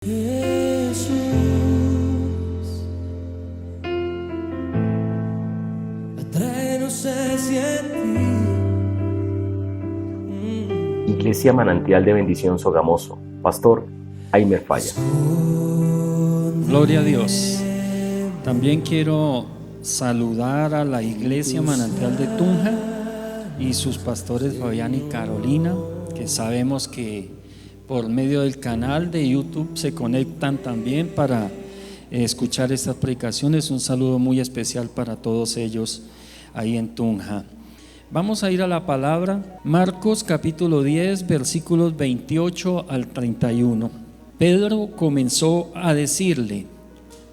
Jesús, atráenos hacia ti. Iglesia Manantial de Bendición Sogamoso, Pastor Aimer Falla. Gloria a Dios. También quiero saludar a la Iglesia Manantial de Tunja y sus pastores Fabián y Carolina, que sabemos que por medio del canal de YouTube se conectan también para escuchar estas predicaciones. Un saludo muy especial para todos ellos ahí en Tunja. Vamos a ir a la palabra, Marcos capítulo 10, versículos 28 al 31. Pedro comenzó a decirle: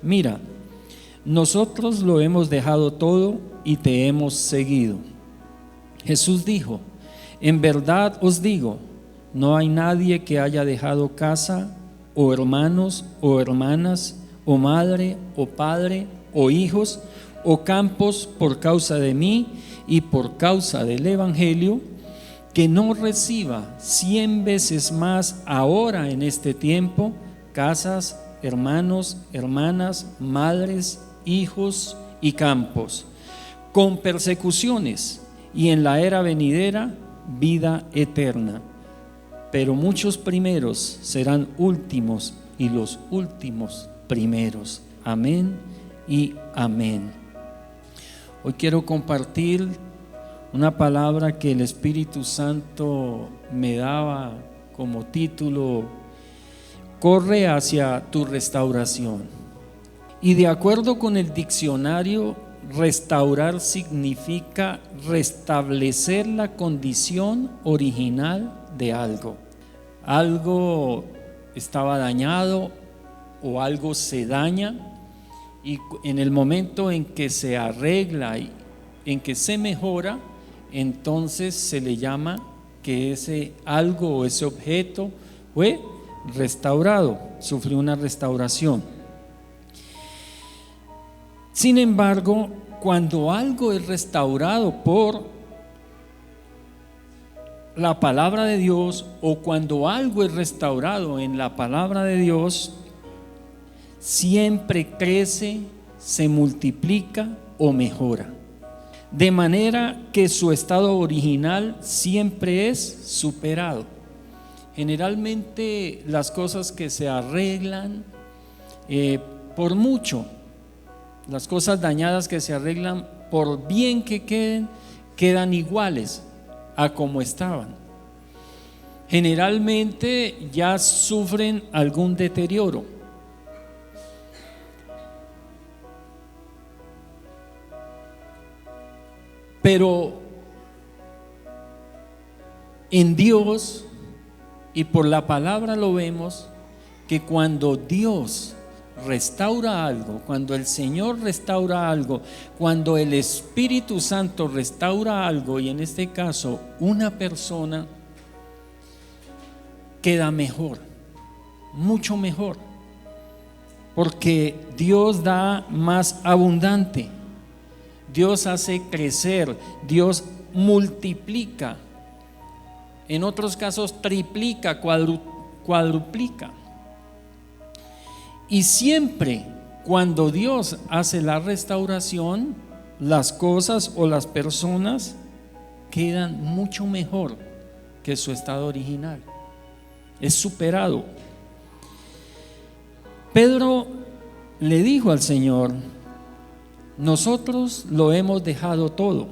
mira, nosotros lo hemos dejado todo y te hemos seguido. Jesús dijo: en verdad os digo, no hay nadie que haya dejado casa, o hermanos, o hermanas, o madre, o padre, o hijos, o campos por causa de mí y por causa del Evangelio, que no reciba 100 veces más ahora en este tiempo, casas, hermanos, hermanas, madres, hijos y campos, con persecuciones, y en la era venidera vida eterna. Pero muchos primeros serán últimos y los últimos primeros. Amén y amén. Hoy quiero compartir una palabra que el Espíritu Santo me daba como título: corre hacia tu restauración. Y de acuerdo con el diccionario, restaurar significa restablecer la condición original de algo. Algo estaba dañado o algo se daña, y en el momento en que se arregla y en que se mejora, entonces se le llama que ese algo o ese objeto fue restaurado, sufrió una restauración. Sin embargo, cuando algo es restaurado por la palabra de Dios, o cuando algo es restaurado en la palabra de Dios, siempre crece, se multiplica o mejora, de manera que su estado original siempre es superado. Generalmente las cosas que se arreglan por mucho, las cosas dañadas que se arreglan, por bien que quedan iguales a como estaban. Generalmente ya sufren algún deterioro. Pero en Dios y por la palabra lo vemos, que cuando Dios restaura algo, cuando el Señor restaura algo, cuando el Espíritu Santo restaura algo, y en este caso una persona, queda mejor, mucho mejor, porque Dios da más abundante, Dios hace crecer, Dios multiplica, en otros casos triplica, cuadruplica. Y siempre cuando Dios hace la restauración, las cosas o las personas quedan mucho mejor que su estado original. Es superado. Pedro le dijo al Señor: nosotros lo hemos dejado todo.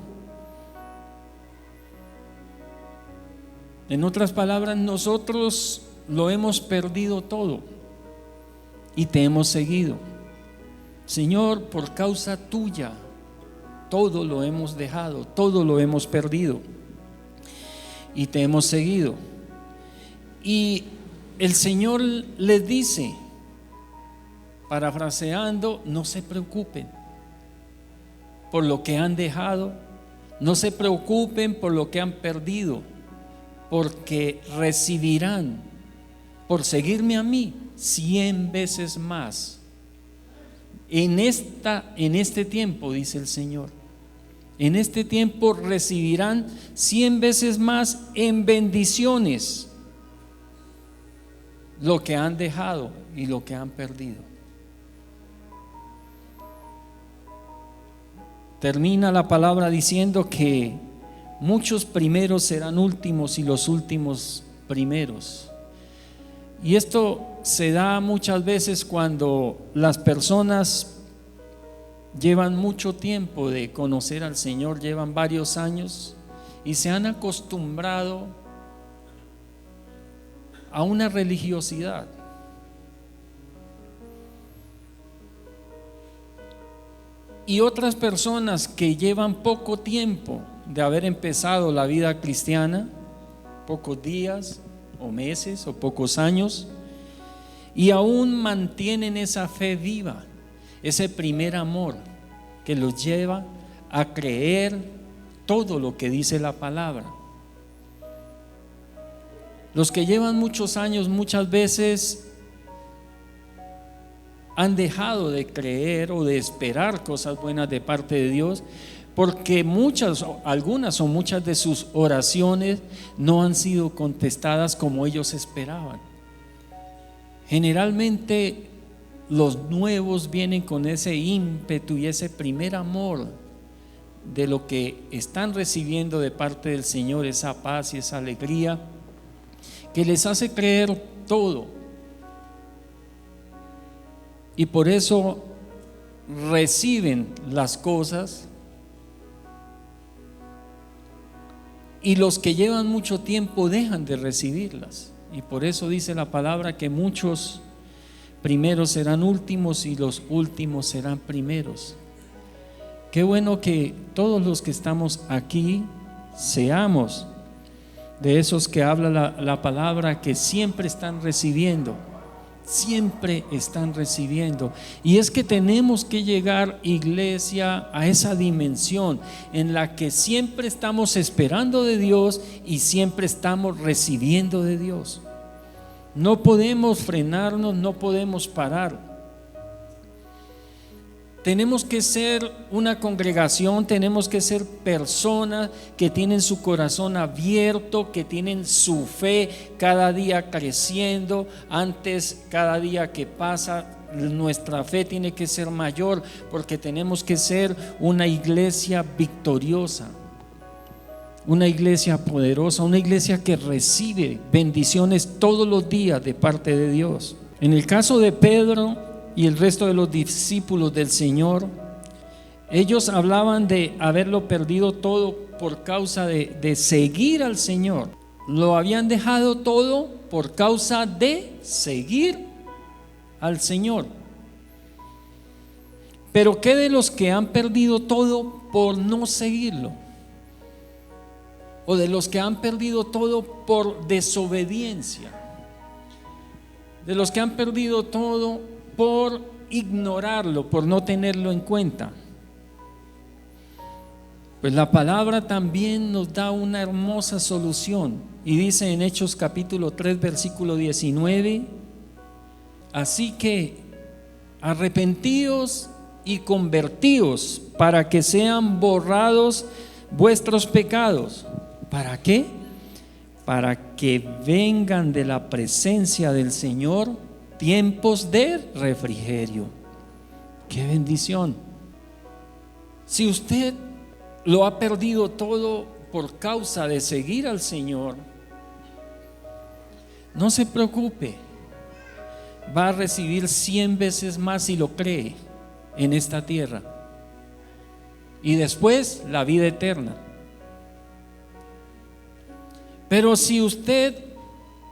En otras palabras, nosotros lo hemos perdido todo y te hemos seguido. Señor, por causa tuya, todo lo hemos dejado, todo lo hemos perdido y te hemos seguido. Y el Señor les dice, parafraseando: no se preocupen por lo que han dejado, no se preocupen por lo que han perdido, porque recibirán, por seguirme a mí, 100 veces más. En este tiempo, dice el Señor, en este tiempo recibirán 100 veces más en bendiciones lo que han dejado, y lo que han perdido. Termina la palabra diciendo que muchos primeros serán últimos y los últimos primeros. Y esto se da muchas veces cuando las personas llevan mucho tiempo de conocer al Señor, llevan varios años y se han acostumbrado a una religiosidad. Y otras personas que llevan poco tiempo de haber empezado la vida cristiana, pocos días o meses o pocos años, y aún mantienen esa fe viva, ese primer amor que los lleva a creer todo lo que dice la palabra. Los que llevan muchos años muchas veces han dejado de creer o de esperar cosas buenas de parte de Dios, porque algunas o muchas de sus oraciones no han sido contestadas como ellos esperaban. Generalmente los nuevos vienen con ese ímpetu y ese primer amor de lo que están recibiendo de parte del Señor, esa paz y esa alegría que les hace creer todo. Y por eso reciben las cosas, y los que llevan mucho tiempo dejan de recibirlas. Y por eso dice la palabra que muchos primeros serán últimos y los últimos serán primeros. Qué bueno que todos los que estamos aquí seamos de esos que habla la palabra, que siempre están recibiendo. Siempre están recibiendo. Y es que tenemos que llegar, iglesia, a esa dimensión en la que siempre estamos esperando de Dios y siempre estamos recibiendo de Dios. No podemos frenarnos, no podemos parar. Tenemos que ser una congregación, tenemos que ser personas que tienen su corazón abierto, que tienen su fe cada día creciendo. Antes, cada día que pasa, nuestra fe tiene que ser mayor, porque tenemos que ser una iglesia victoriosa, una iglesia poderosa, una iglesia que recibe bendiciones todos los días de parte de Dios. En el caso de Pedro y el resto de los discípulos del Señor, ellos hablaban de haberlo perdido todo por causa de seguir al Señor. Lo habían dejado todo por causa de seguir al Señor. Pero ¿qué de los que han perdido todo por no seguirlo? O de los que han perdido todo por desobediencia. De los que han perdido todo por ignorarlo, por no tenerlo en cuenta. Pues la palabra también nos da una hermosa solución, y dice en Hechos capítulo 3 versículo 19: así que arrepentíos y convertíos para que sean borrados vuestros pecados. ¿Para qué? Para que vengan de la presencia del Señor tiempos de refrigerio. ¡Qué bendición! Si usted lo ha perdido todo por causa de seguir al Señor, no se preocupe, va a recibir 100 veces más si lo cree en esta tierra, y después la vida eterna. Pero si usted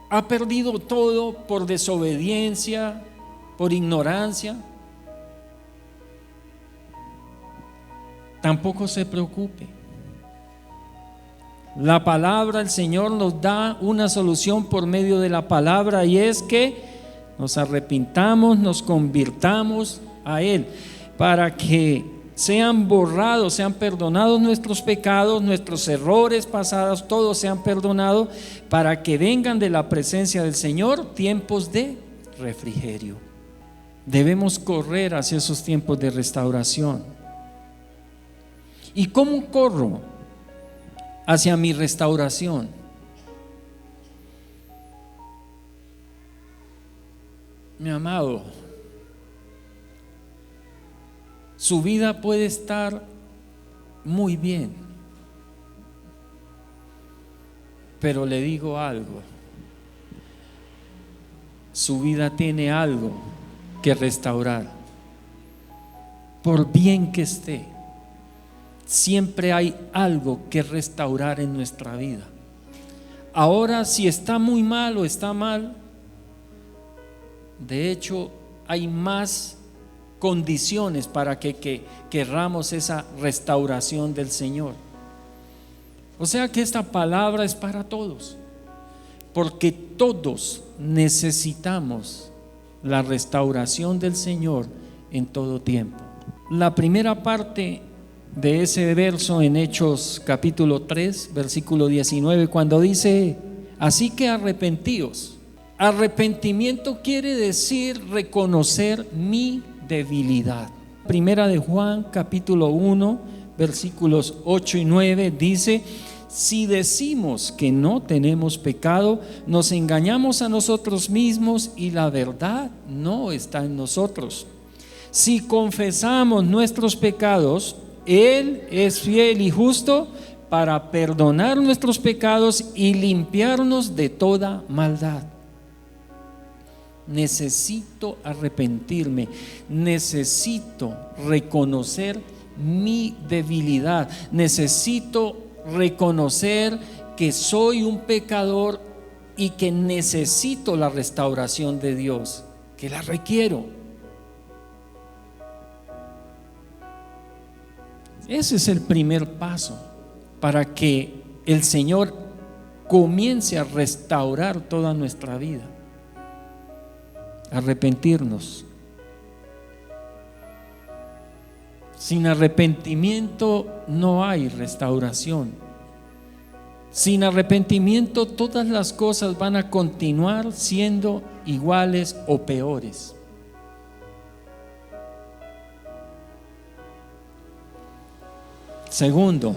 ha perdido todo por desobediencia, por ignorancia, tampoco se preocupe. La palabra del Señor nos da una solución por medio de la palabra, y es que nos arrepintamos, nos convirtamos a Él, para que sean borrados, sean perdonados nuestros pecados, nuestros errores pasados, todos sean perdonados, para que vengan de la presencia del Señor tiempos de refrigerio. Debemos correr hacia esos tiempos de restauración. ¿Y cómo corro hacia mi restauración? Mi amado, su vida puede estar muy bien, pero le digo algo, su vida tiene algo que restaurar. Por bien que esté, siempre hay algo que restaurar en nuestra vida. Ahora, si está muy mal o está mal, de hecho hay más condiciones para que querramos esa restauración del Señor. O sea que esta palabra es para todos, porque todos necesitamos la restauración del Señor en todo tiempo. La primera parte de ese verso en Hechos capítulo 3, versículo 19, cuando dice: así que arrepentíos. Arrepentimiento quiere decir reconocer mi debilidad. Primera de Juan capítulo 1, versículos 8 y 9 dice: si decimos que no tenemos pecado, nos engañamos a nosotros mismos y la verdad no está en nosotros. Si confesamos nuestros pecados, Él es fiel y justo para perdonar nuestros pecados y limpiarnos de toda maldad. Necesito arrepentirme, necesito reconocer mi debilidad, necesito reconocer que soy un pecador y que necesito la restauración de Dios, que la requiero. Ese es el primer paso para que el Señor comience a restaurar toda nuestra vida. Arrepentirnos. Sin arrepentimiento no hay restauración. Sin arrepentimiento todas las cosas van a continuar siendo iguales o peores. Segundo,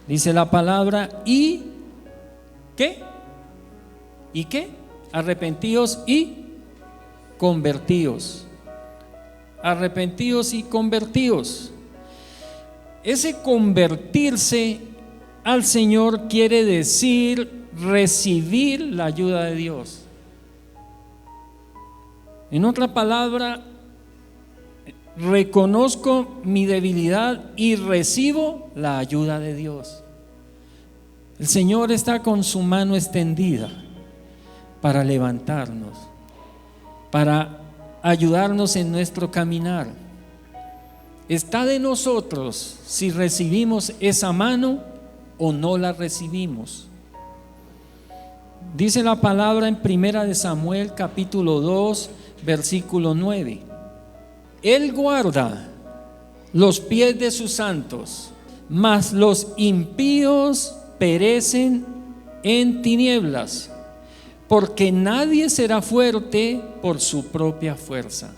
dice la palabra: ¿y qué? ¿Y qué? Arrepentíos y convertíos. Arrepentíos y convertíos. Ese convertirse al Señor quiere decir recibir la ayuda de Dios. En otra palabra, reconozco mi debilidad y recibo la ayuda de Dios. El Señor está con su mano extendida para levantarnos, para ayudarnos en nuestro caminar. Está de nosotros si recibimos esa mano o no la recibimos. Dice la palabra en Primera de Samuel capítulo 2, versículo 9: Él guarda los pies de sus santos, mas los impíos perecen en tinieblas, porque nadie será fuerte por su propia fuerza.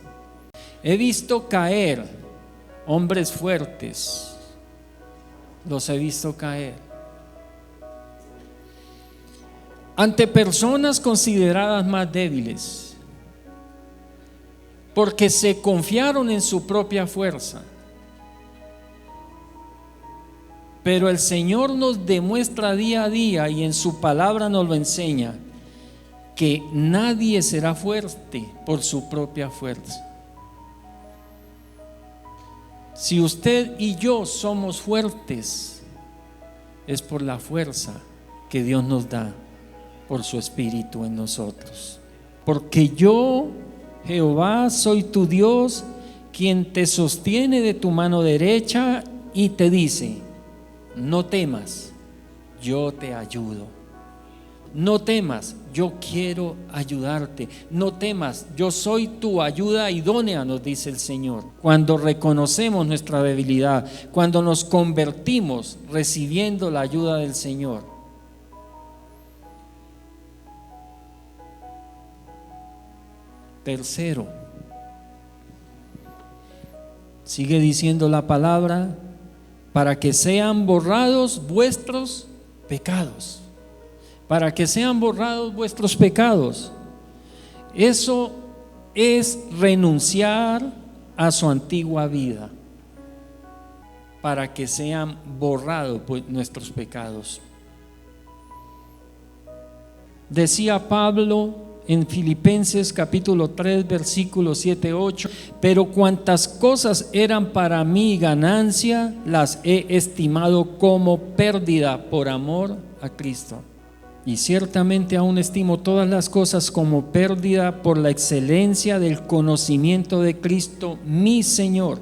He visto caer hombres fuertes, los he visto caer ante personas consideradas más débiles, porque se confiaron en su propia fuerza. Pero el Señor nos demuestra día a día, y en su palabra nos lo enseña, que nadie será fuerte por su propia fuerza. Si usted y yo somos fuertes, es por la fuerza que Dios nos da por su Espíritu en nosotros. Porque yo, Jehová, soy tu Dios, quien te sostiene de tu mano derecha y te dice: no temas, yo te ayudo. No temas, yo quiero ayudarte. No temas, yo soy tu ayuda idónea, nos dice el Señor. Cuando reconocemos nuestra debilidad, cuando nos convertimos recibiendo la ayuda del Señor. Tercero, sigue diciendo la palabra: para que sean borrados vuestros pecados. Para que sean borrados vuestros pecados. Eso es renunciar a su antigua vida para que sean borrados nuestros pecados. Decía Pablo en Filipenses capítulo 3 versículos 7-8: pero cuantas cosas eran para mí ganancia, las he estimado como pérdida por amor a Cristo. Y ciertamente aún estimo todas las cosas como pérdida por la excelencia del conocimiento de Cristo mi Señor.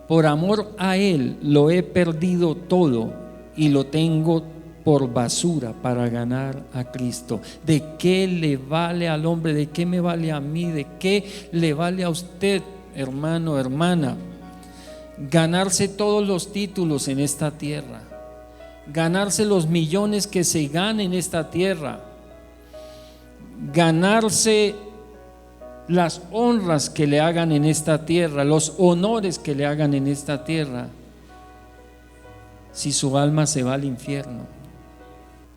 Por amor a Él lo he perdido todo y lo tengo por basura para ganar a Cristo. ¿De qué le vale al hombre? ¿De qué me vale a mí? ¿De qué le vale a usted, hermano, hermana, ganarse todos los títulos en esta tierra? Ganarse los millones que se ganen en esta tierra, ganarse las honras que le hagan en esta tierra, los honores que le hagan en esta tierra, si su alma se va al infierno.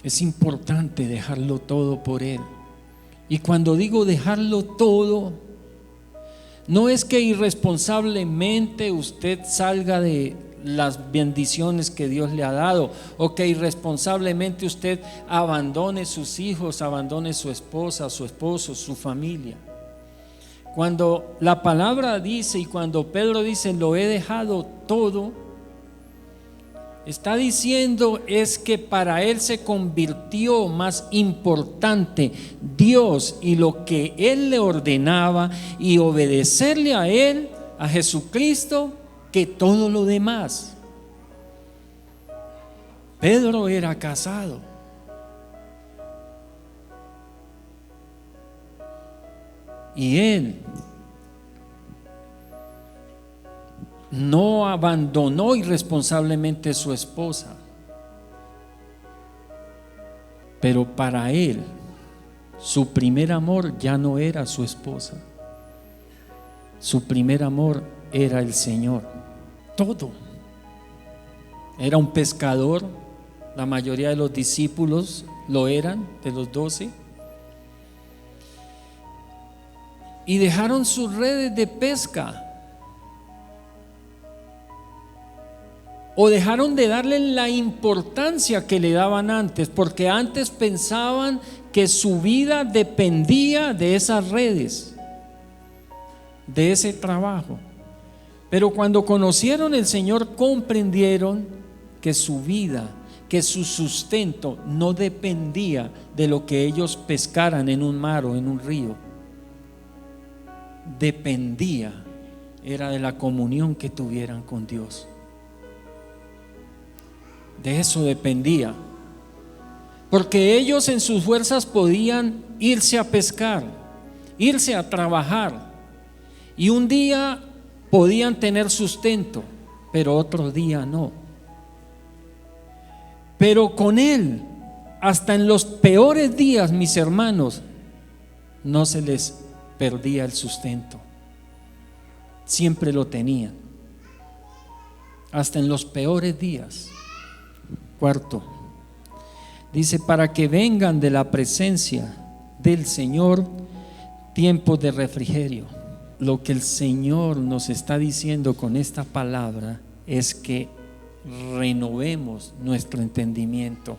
Es importante dejarlo todo por Él. Y cuando digo dejarlo todo, no es que irresponsablemente usted salga de las bendiciones que Dios le ha dado, o que irresponsablemente usted abandone sus hijos, abandone su esposa, su esposo, su familia. Cuando la palabra dice, y cuando Pedro dice lo he dejado todo, está diciendo es que para él se convirtió más importante Dios y lo que Él le ordenaba, y obedecerle a Él, a Jesucristo, que todo lo demás. Pedro era casado. Y él no abandonó irresponsablemente a su esposa, pero para él su primer amor ya no era su esposa, su primer amor era el Señor. Todo. Era un pescador, la mayoría de los discípulos lo eran, de los 12, y dejaron sus redes de pesca, o dejaron de darle la importancia que le daban antes, porque antes pensaban que su vida dependía de esas redes, de ese trabajo. Pero cuando conocieron al Señor, comprendieron que su vida, que su sustento no dependía de lo que ellos pescaran en un mar o en un río. Dependía, era de la comunión que tuvieran con Dios. De eso dependía. Porque ellos en sus fuerzas podían irse a pescar, irse a trabajar, y un día podían tener sustento, pero otro día no. Pero con Él, hasta en los peores días, mis hermanos, no se les perdía el sustento. Siempre lo tenían, hasta en los peores días. Cuarto, dice: para que vengan de la presencia del Señor tiempos de refrigerio. Lo que el Señor nos está diciendo con esta palabra es que renovemos nuestro entendimiento,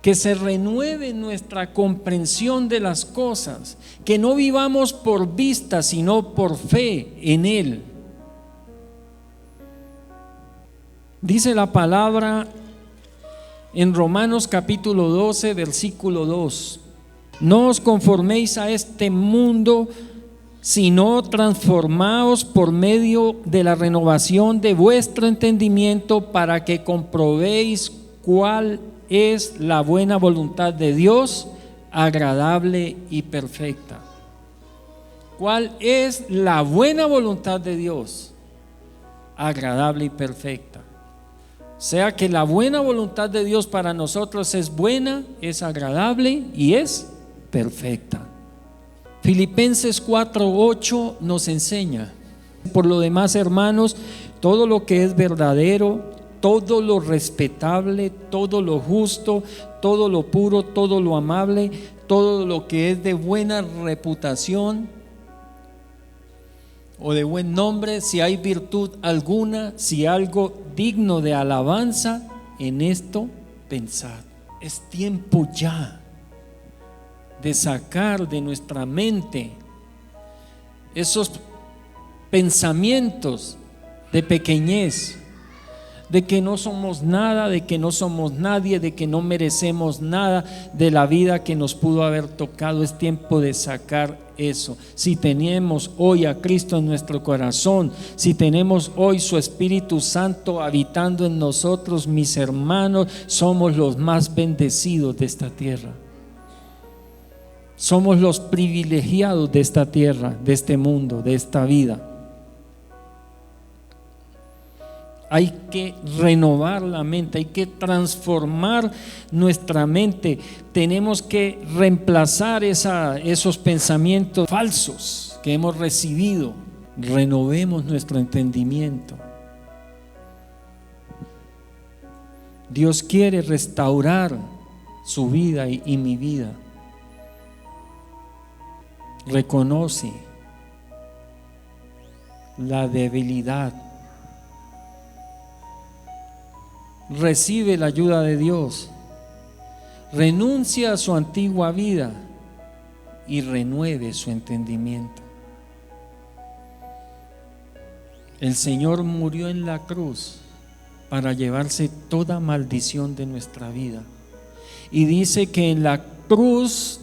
que se renueve nuestra comprensión de las cosas, que no vivamos por vista sino por fe en Él. Dice la palabra en Romanos capítulo 12 versículo 2: no os conforméis a este mundo, sino transformaos por medio de la renovación de vuestro entendimiento, para que comprobéis cuál es la buena voluntad de Dios, agradable y perfecta. ¿Cuál es la buena voluntad de Dios? Agradable y perfecta. O sea que la buena voluntad de Dios para nosotros es buena, es agradable y es perfecta. Filipenses 4:8 nos enseña: por lo demás, hermanos, todo lo que es verdadero, todo lo respetable, todo lo justo, todo lo puro, todo lo amable, todo lo que es de buena reputación o de buen nombre, si hay virtud alguna, si algo digno de alabanza, en esto pensad. Es tiempo ya de sacar de nuestra mente esos pensamientos de pequeñez, de que no somos nada, de que no somos nadie, de que no merecemos nada de la vida que nos pudo haber tocado. Es tiempo de sacar eso. Si tenemos hoy a Cristo en nuestro corazón, si tenemos hoy su Espíritu Santo habitando en nosotros, mis hermanos, somos los más bendecidos de esta tierra. Somos los privilegiados de esta tierra, de este mundo, de esta vida. Hay que renovar la mente, hay que transformar nuestra mente. Tenemos que reemplazar esos pensamientos falsos que hemos recibido. Renovemos nuestro entendimiento. Dios quiere restaurar su vida y mi vida. Reconoce la debilidad. Recibe la ayuda de Dios, renuncia a su antigua vida y renueve su entendimiento. El Señor murió en la cruz para llevarse toda maldición de nuestra vida, y dice que en la cruz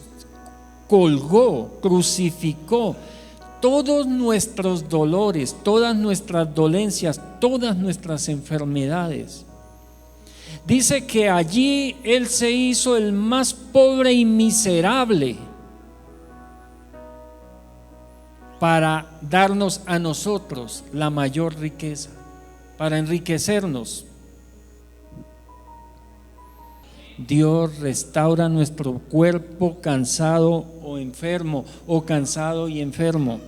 colgó, crucificó todos nuestros dolores, todas nuestras dolencias, todas nuestras enfermedades. Dice que allí Él se hizo el más pobre y miserable para darnos a nosotros la mayor riqueza, para enriquecernos. Dios restaura nuestro cuerpo cansado o enfermo, o cansado y enfermo.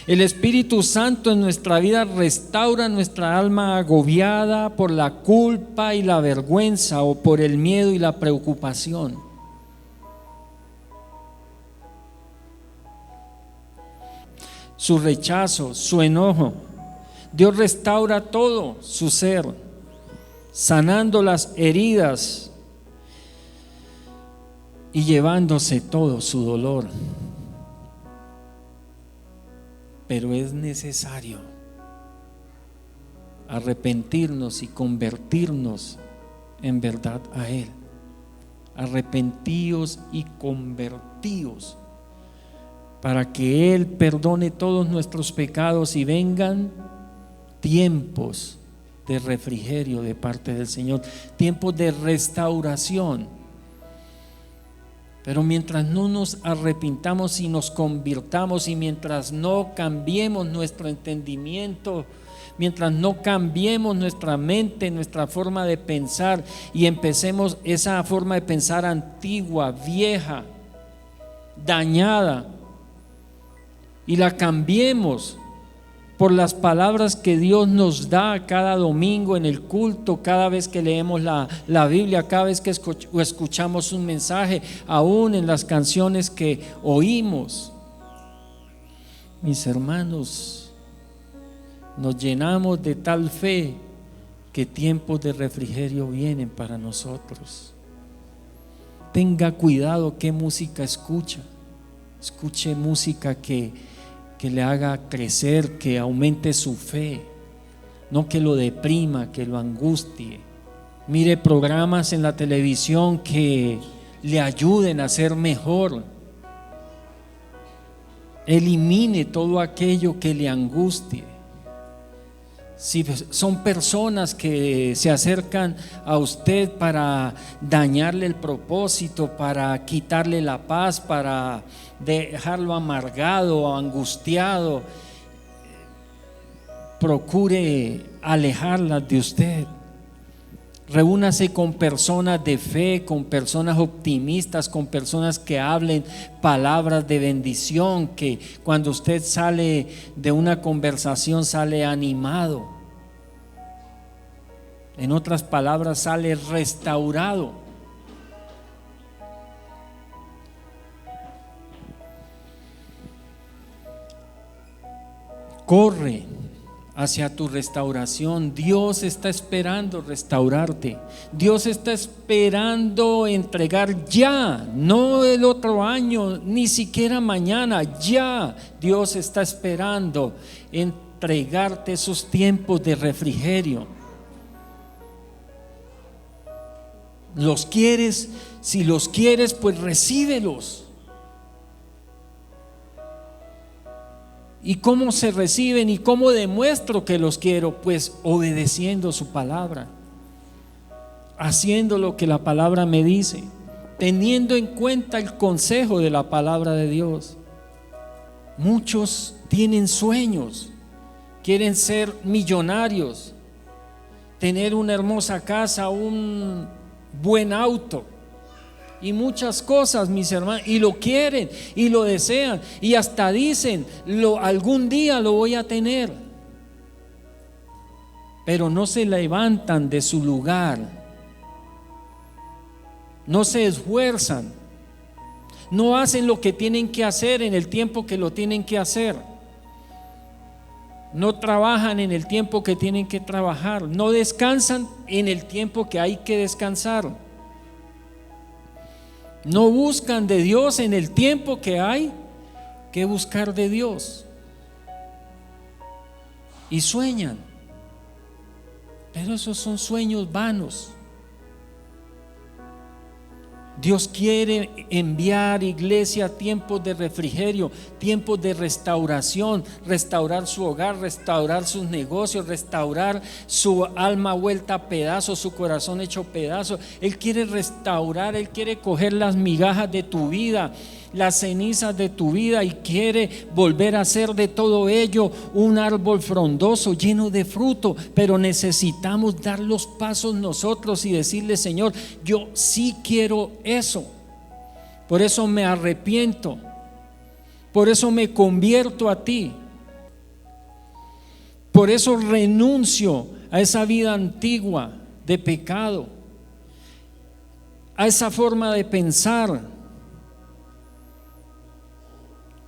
El Espíritu Santo en nuestra vida restaura nuestra alma agobiada por la culpa y la vergüenza, o por el miedo y la preocupación. Su rechazo, su enojo. Dios restaura todo su ser, sanando las heridas y llevándose todo su dolor. Pero es necesario arrepentirnos y convertirnos en verdad a Él. Arrepentíos y convertíos, para que Él perdone todos nuestros pecados y vengan tiempos de refrigerio de parte del Señor, tiempos de restauración. Pero mientras no nos arrepintamos y nos convirtamos, y mientras no cambiemos nuestro entendimiento, mientras no cambiemos nuestra mente, nuestra forma de pensar, y empecemos esa forma de pensar antigua, vieja, dañada, y la cambiemos por las palabras que Dios nos da cada domingo en el culto, cada vez que leemos la Biblia, cada vez que escuchamos un mensaje, aún en las canciones que oímos. Mis hermanos, nos llenamos de tal fe que tiempos de refrigerio vienen para nosotros. Tenga cuidado qué música escucha. Escuche música que le haga crecer, que aumente su fe, no que lo deprima, que lo angustie. Mire programas en la televisión que le ayuden a ser mejor. Elimine todo aquello que le angustie. Si son personas que se acercan a usted para dañarle el propósito, para quitarle la paz, para dejarlo amargado o angustiado, procure alejarlas de usted. Reúnase con personas de fe, con personas optimistas, con personas que hablen palabras de bendición, que cuando usted sale de una conversación sale animado. En otras palabras, sale restaurado. Corre hacia tu restauración. Dios está esperando restaurarte. Dios está esperando entregar ya, no el otro año, ni siquiera mañana, ya. Dios está esperando entregarte esos tiempos de refrigerio. ¿Los quieres? Si los quieres, pues recíbelos. ¿Y cómo se reciben y cómo demuestro que los quiero? Pues obedeciendo su palabra, haciendo lo que la palabra me dice, teniendo en cuenta el consejo de la palabra de Dios. Muchos tienen sueños, quieren ser millonarios, tener una hermosa casa, un buen auto y muchas cosas, mis hermanos, y lo quieren y lo desean y hasta dicen, algún día lo voy a tener, pero no se levantan de su lugar, no se esfuerzan, no hacen lo que tienen que hacer en el tiempo que lo tienen que hacer, no trabajan en el tiempo que tienen que trabajar, no descansan en el tiempo que hay que descansar. No buscan de Dios en el tiempo que hay que buscar de Dios. Y sueñan, pero esos son sueños vanos. Dios quiere enviar, iglesia, tiempos de refrigerio, tiempos de restauración, restaurar su hogar, restaurar sus negocios, restaurar su alma vuelta a pedazos, su corazón hecho pedazos. Él quiere restaurar, Él quiere coger las migajas de tu vida, las cenizas de tu vida y quiere volver a hacer de todo ello un árbol frondoso, lleno de fruto. Pero necesitamos dar los pasos nosotros y decirle: Señor, yo sí quiero eso. Por eso me arrepiento, por eso me convierto a ti, por eso renuncio a esa vida antigua de pecado, a esa forma de pensar,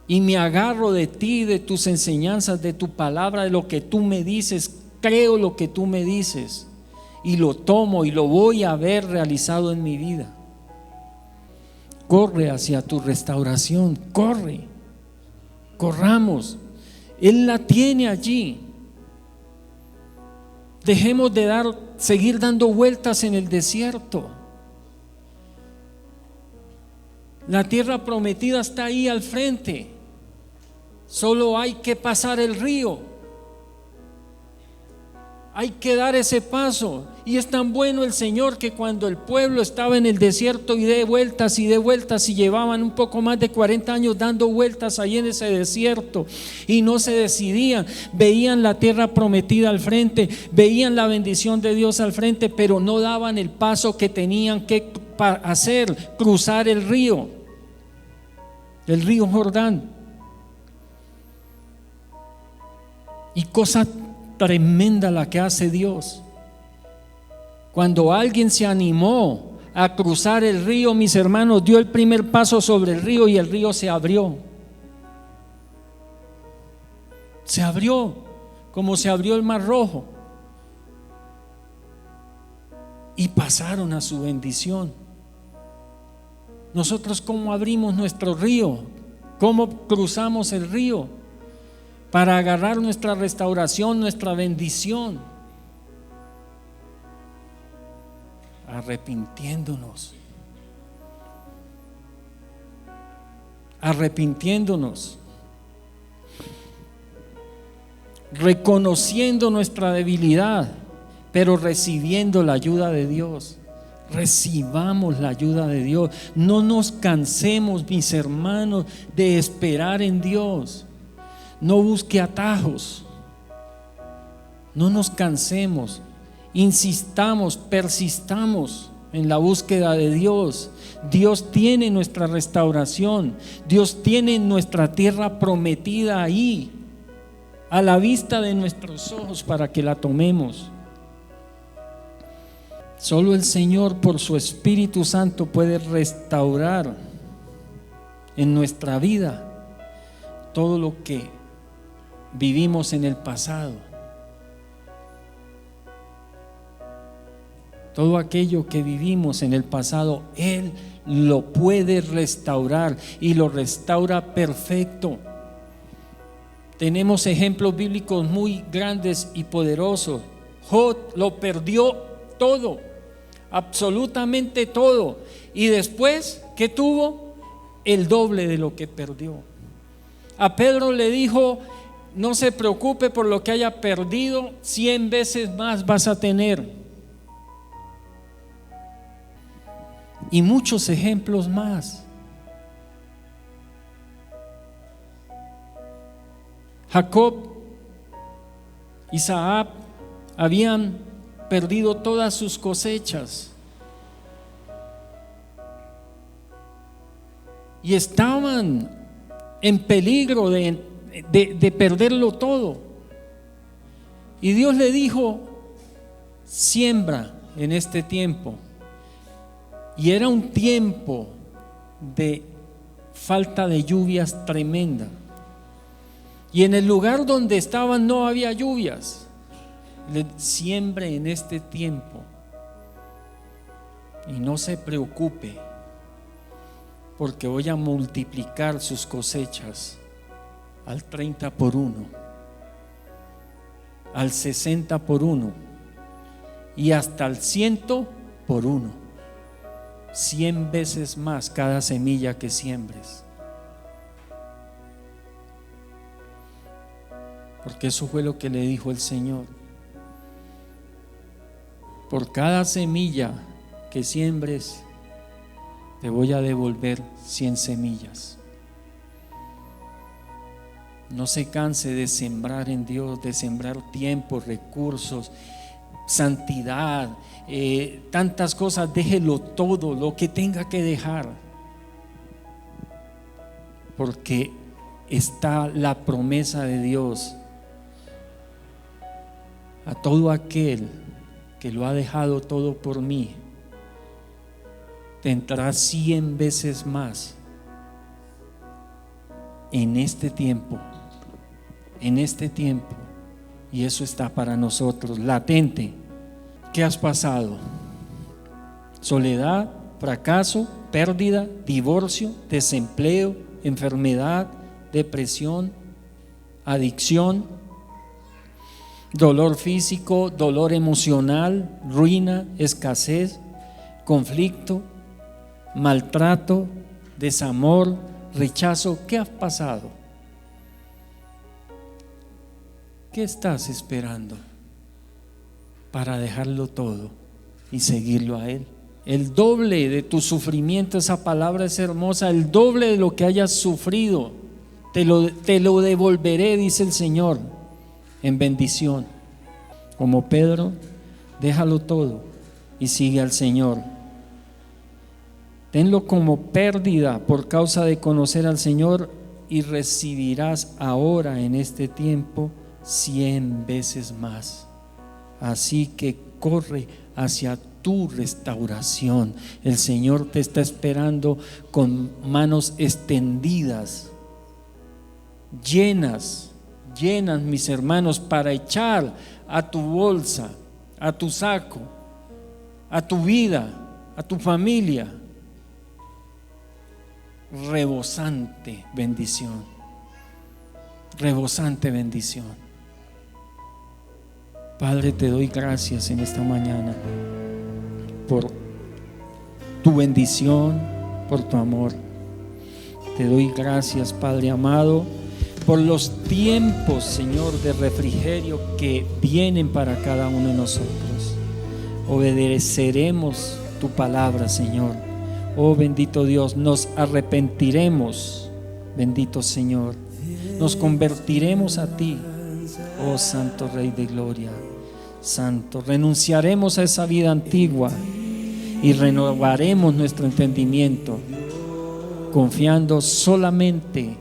y me agarro de ti, de tus enseñanzas, de tu palabra, de lo que tú me dices. Creo lo que tú me dices y lo tomo y lo voy a ver realizado en mi vida. Corre hacia tu restauración, corramos. Él la tiene allí. Dejemos de seguir dando vueltas en el desierto. La tierra prometida está ahí al frente. Solo hay que pasar el río. Hay que dar ese paso. Y es tan bueno el Señor que cuando el pueblo estaba en el desierto y de vueltas y llevaban un poco más de 40 años dando vueltas ahí en ese desierto y no se decidían, veían la tierra prometida al frente, veían la bendición de Dios al frente, pero no daban el paso que tenían que hacer: cruzar el río Jordán. Y cosa tremenda la que hace Dios. Cuando alguien se animó a cruzar el río, mis hermanos, dio el primer paso sobre el río y el río se abrió. Se abrió como se abrió el Mar Rojo. Y pasaron a su bendición. Nosotros, ¿cómo abrimos nuestro río? ¿Cómo cruzamos el río para agarrar nuestra restauración, nuestra bendición? Arrepintiéndonos, reconociendo nuestra debilidad, pero recibiendo la ayuda de Dios. Recibamos la ayuda de Dios. No nos cansemos, mis hermanos, de esperar en Dios. No busque atajos. No nos cansemos. Insistamos, persistamos en la búsqueda de Dios. Dios tiene nuestra restauración. Dios tiene nuestra tierra prometida ahí, a la vista de nuestros ojos, para que la tomemos. Solo el Señor, por su Espíritu Santo, puede restaurar en nuestra vida todo lo que vivimos en el pasado. Todo aquello que vivimos en el pasado, Él lo puede restaurar y lo restaura perfecto. Tenemos ejemplos bíblicos muy grandes y poderosos. Job lo perdió todo, absolutamente todo. Y después, ¿qué tuvo? El doble de lo que perdió. A Pedro le dijo: no se preocupe por lo que haya perdido, 100 veces más vas a tener. Y muchos ejemplos más. Jacob, Isaac habían perdido todas sus cosechas y estaban en peligro de perderlo todo. Y Dios le dijo: siembra en este tiempo. Y era un tiempo de falta de lluvias tremenda. Y en el lugar donde estaban no había lluvias. Siembre en este tiempo. Y no se preocupe, porque voy a multiplicar sus cosechas al 30 por 1, al 60 por 1 y hasta al 100 por 1. 100 veces más cada semilla que siembres. Porque eso fue lo que le dijo el Señor. Por cada semilla que siembres, te voy a devolver 100 semillas. No se canse de sembrar en Dios, de sembrar tiempo, recursos, santidad, tantas cosas. Déjelo todo, lo que tenga que dejar, porque está la promesa de Dios a todo aquel que lo ha dejado todo por mí. Tendrá 100 veces más en este tiempo, y eso está para nosotros latente. ¿Qué has pasado? Soledad, fracaso, pérdida, divorcio, desempleo, enfermedad, depresión, adicción, dolor físico, dolor emocional, ruina, escasez, conflicto, maltrato, desamor, rechazo. ¿Qué has pasado? ¿Qué estás esperando para dejarlo todo y seguirlo a Él? El doble de tu sufrimiento, esa palabra es hermosa, el doble de lo que hayas sufrido, te lo devolveré, dice el Señor, en bendición. Como Pedro, déjalo todo y sigue al Señor. Tenlo como pérdida por causa de conocer al Señor, y recibirás ahora en este tiempo 100 veces más. Así que corre hacia tu restauración. El Señor te está esperando con manos extendidas, llenas, mis hermanos, para echar a tu bolsa, a tu saco, a tu vida, a tu familia, rebosante bendición, rebosante bendición. Padre, te doy gracias en esta mañana por tu bendición, por tu amor. Te doy gracias, Padre amado, por los tiempos, Señor, de refrigerio que vienen para cada uno de nosotros. Obedeceremos tu palabra, Señor. Oh bendito Dios, nos arrepentiremos, bendito Señor. Nos convertiremos a ti, oh Santo Rey de Gloria. Santo, renunciaremos a esa vida antigua y renovaremos nuestro entendimiento, confiando solamente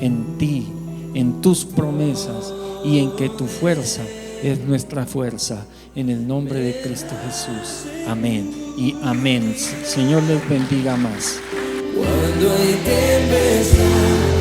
en ti, en tus promesas, y en que tu fuerza es nuestra fuerza. En el nombre de Cristo Jesús. Amén y amén. Señor les bendiga más. Cuando hay tempestad